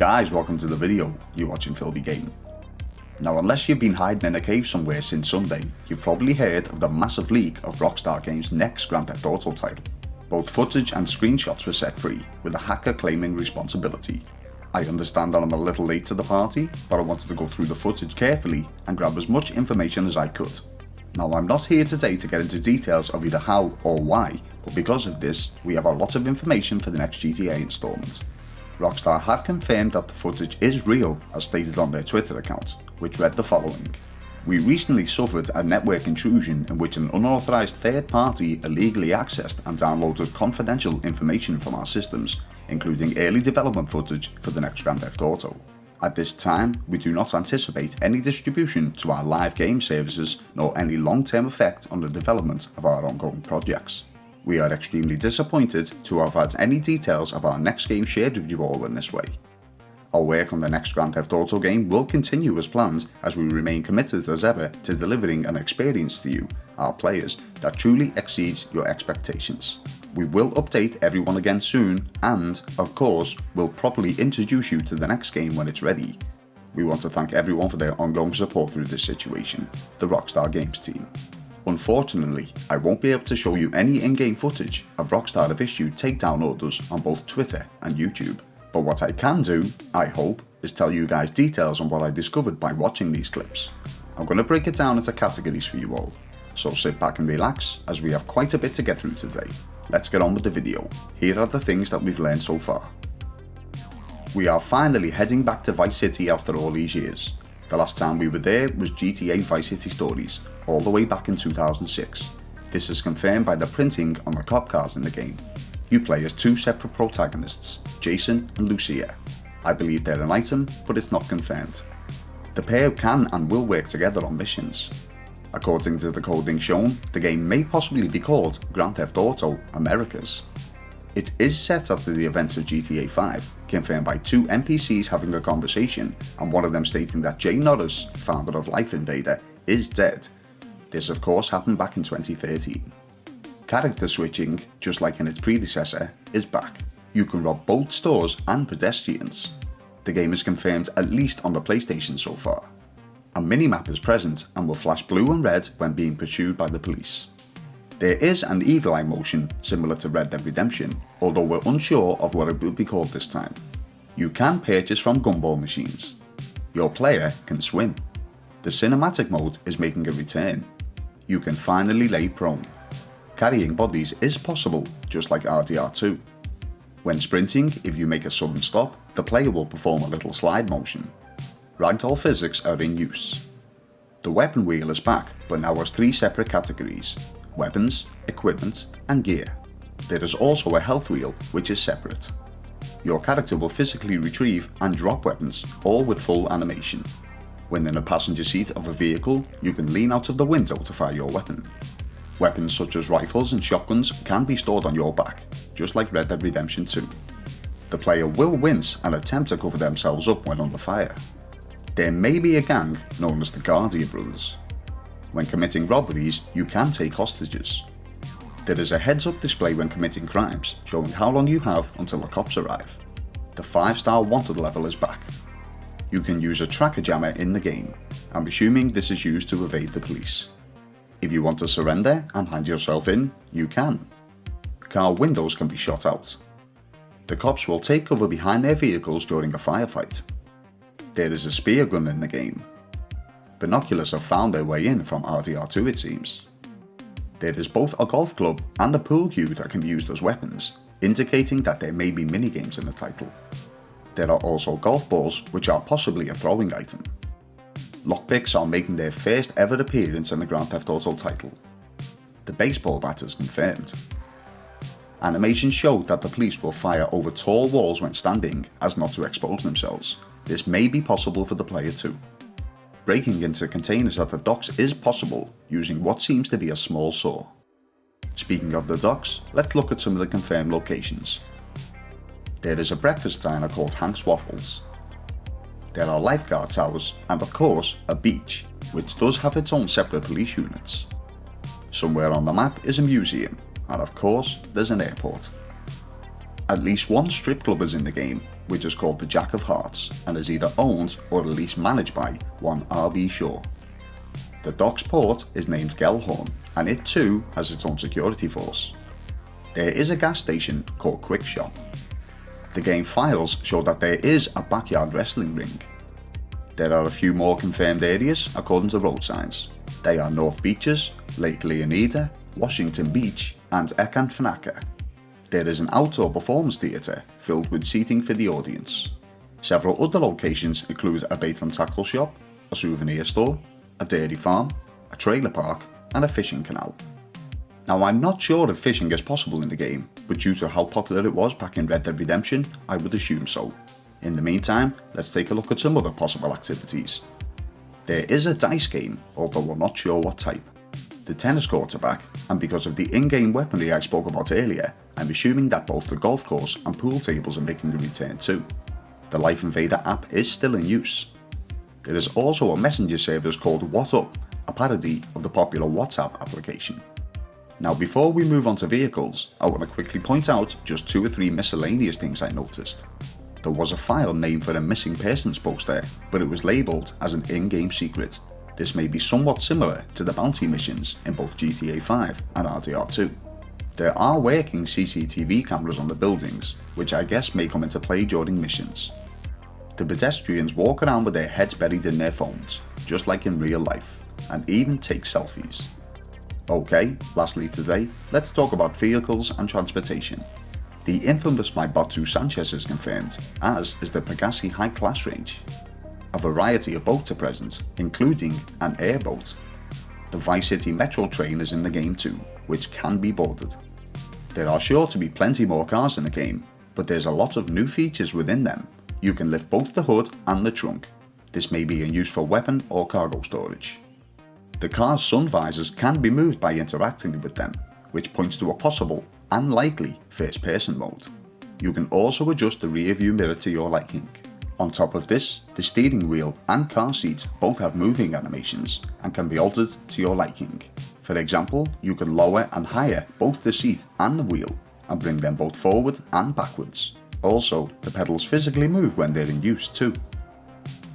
Guys, welcome to the video. You're watching Philby Gaming. Now, unless you've been hiding in a cave somewhere since Sunday, you've probably heard of the massive leak of Rockstar Games' next Grand Theft Auto title. Both footage and screenshots were set free, with a hacker claiming responsibility. I understand that I'm a little late to the party, but I wanted to go through the footage carefully and grab as much information as I could. Now, I'm not here today to get into details of either how or why, but because of this, we have a lot of information for the next GTA installment. Rockstar have confirmed that the footage is real, as stated on their Twitter account, which read the following. We recently suffered a network intrusion in which an unauthorized third party illegally accessed and downloaded confidential information from our systems, including early development footage for the next Grand Theft Auto. At this time, we do not anticipate any distribution to our live game services nor any long-term effect on the development of our ongoing projects. We are extremely disappointed to have had any details of our next game shared with you all in this way. Our work on the next Grand Theft Auto game will continue as planned, as we remain committed as ever to delivering an experience to you, our players, that truly exceeds your expectations. We will update everyone again soon and, of course, will properly introduce you to the next game when it's ready. We want to thank everyone for their ongoing support through this situation, the Rockstar Games team. Unfortunately, I won't be able to show you any in-game footage of Rockstar have issued takedown orders on both Twitter and YouTube. But what I can do, I hope, is tell you guys details on what I discovered by watching these clips. I'm going to break it down into categories for you all, so sit back and relax as we have quite a bit to get through today. Let's get on with the video. Here are the things that we've learned so far. We are finally heading back to Vice City after all these years. The last time we were there was GTA Vice City Stories, all the way back in 2006. This is confirmed by the printing on the cop cars in the game. You play as two separate protagonists, Jason and Lucia. I believe they're an item, but it's not confirmed. The pair can and will work together on missions. According to the coding shown, the game may possibly be called Grand Theft Auto Americas. It is set after the events of GTA 5, confirmed by two NPCs having a conversation and one of them stating that Jay Norris, founder of Life Invader, is dead. This of course happened back in 2013. Character switching, just like in its predecessor, is back. You can rob both stores and pedestrians. The game is confirmed at least on the PlayStation so far. A minimap is present and will flash blue and red when being pursued by the police. There is an eagle eye motion similar to Red Dead Redemption, although we're unsure of what it will be called this time. You can purchase from gumball machines. Your player can swim. The cinematic mode is making a return. You can finally lay prone. Carrying bodies is possible, just like RDR2. When sprinting, if you make a sudden stop, the player will perform a little slide motion. Ragdoll physics are in use. The weapon wheel is back, but now has three separate categories: weapons, equipment, and gear. There is also a health wheel, which is separate. Your character will physically retrieve and drop weapons, all with full animation. When in the passenger seat of a vehicle, you can lean out of the window to fire your weapon. Weapons such as rifles and shotguns can be stored on your back, just like Red Dead Redemption 2. The player will wince and attempt to cover themselves up when under fire. There may be a gang known as the Guardia Brothers. When committing robberies, you can take hostages. There is a heads-up display when committing crimes, showing how long you have until the cops arrive. The 5-star wanted level is back. You can use a tracker jammer in the game. I'm assuming this is used to evade the police. If you want to surrender and hand yourself in, you can. Car windows can be shot out. The cops will take cover behind their vehicles during a firefight. There is a spear gun in the game. Binoculars have found their way in from RDR2 it seems. There is both a golf club and a pool cue that can be used as weapons, indicating that there may be minigames in the title. There are also golf balls, which are possibly a throwing item. Lockpicks are making their first ever appearance in the Grand Theft Auto title. The baseball bat is confirmed. Animations showed that the police will fire over tall walls when standing, as not to expose themselves. This may be possible for the player too. Breaking into containers at the docks is possible, using what seems to be a small saw. Speaking of the docks, let's look at some of the confirmed locations. There is a breakfast diner called Hank's Waffles. There are lifeguard towers and of course a beach, which does have its own separate police units. Somewhere on the map is a museum, and of course there's an airport. At least one strip club is in the game, which is called the Jack of Hearts and is either owned or at least managed by one R.B. Shaw. The Docks port is named Gellhorn, and it too has its own security force. There is a gas station called Quick Shop. The game files show that there is a backyard wrestling ring. There are a few more confirmed areas according to road signs. They are North Beaches, Lake Leonida, Washington Beach and Ekanfanaka. There is an outdoor performance theatre filled with seating for the audience. Several other locations include a bait and tackle shop, a souvenir store, a dairy farm, a trailer park and a fishing canal. Now I'm not sure if fishing is possible in the game, but due to how popular it was back in Red Dead Redemption, I would assume so. In the meantime, let's take a look at some other possible activities. There is a dice game, although we're not sure what type. The tennis courts are back, and because of the in-game weaponry I spoke about earlier, I'm assuming that both the golf course and pool tables are making a return too. The Life Invader app is still in use. There is also a messenger service called WhatUp, a parody of the popular WhatsApp application. Now before we move on to vehicles, I want to quickly point out just 2 or 3 miscellaneous things I noticed. There was a file named for a missing persons poster, but it was labelled as an in-game secret. This may be somewhat similar to the bounty missions in both GTA 5 and RDR2. There are working CCTV cameras on the buildings, which I guess may come into play during missions. The pedestrians walk around with their heads buried in their phones, just like in real life, and even take selfies. Okay, lastly today, let's talk about vehicles and transportation. The infamous My Batu Sanchez is confirmed, as is the Pegasi High Class range. A variety of boats are present, including an airboat. The Vice City Metro train is in the game too, which can be boarded. There are sure to be plenty more cars in the game, but there's a lot of new features within them. You can lift both the hood and the trunk. This may be in use for weapon or cargo storage. The car's sun visors can be moved by interacting with them, which points to a possible and likely first person mode. You can also adjust the rear view mirror to your liking. On top of this, the steering wheel and car seats both have moving animations and can be altered to your liking. For example, you can lower and higher both the seat and the wheel and bring them both forward and backwards. Also, the pedals physically move when they're in use too.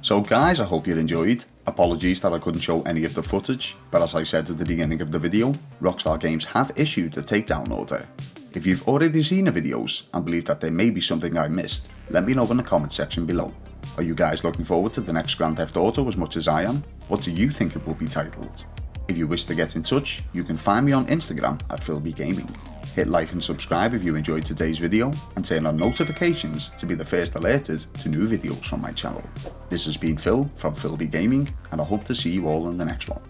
So guys, I hope you enjoyed. Apologies that I couldn't show any of the footage, but as I said at the beginning of the video, Rockstar Games have issued a takedown order. If you've already seen the videos and believe that there may be something I missed, let me know in the comment section below. Are you guys looking forward to the next Grand Theft Auto as much as I am? What do you think it will be titled? If you wish to get in touch, you can find me on Instagram at philbygaming. Hit like and subscribe if you enjoyed today's video, and turn on notifications to be the first alerted to new videos from my channel. This has been Phil from Philby Gaming, and I hope to see you all in the next one.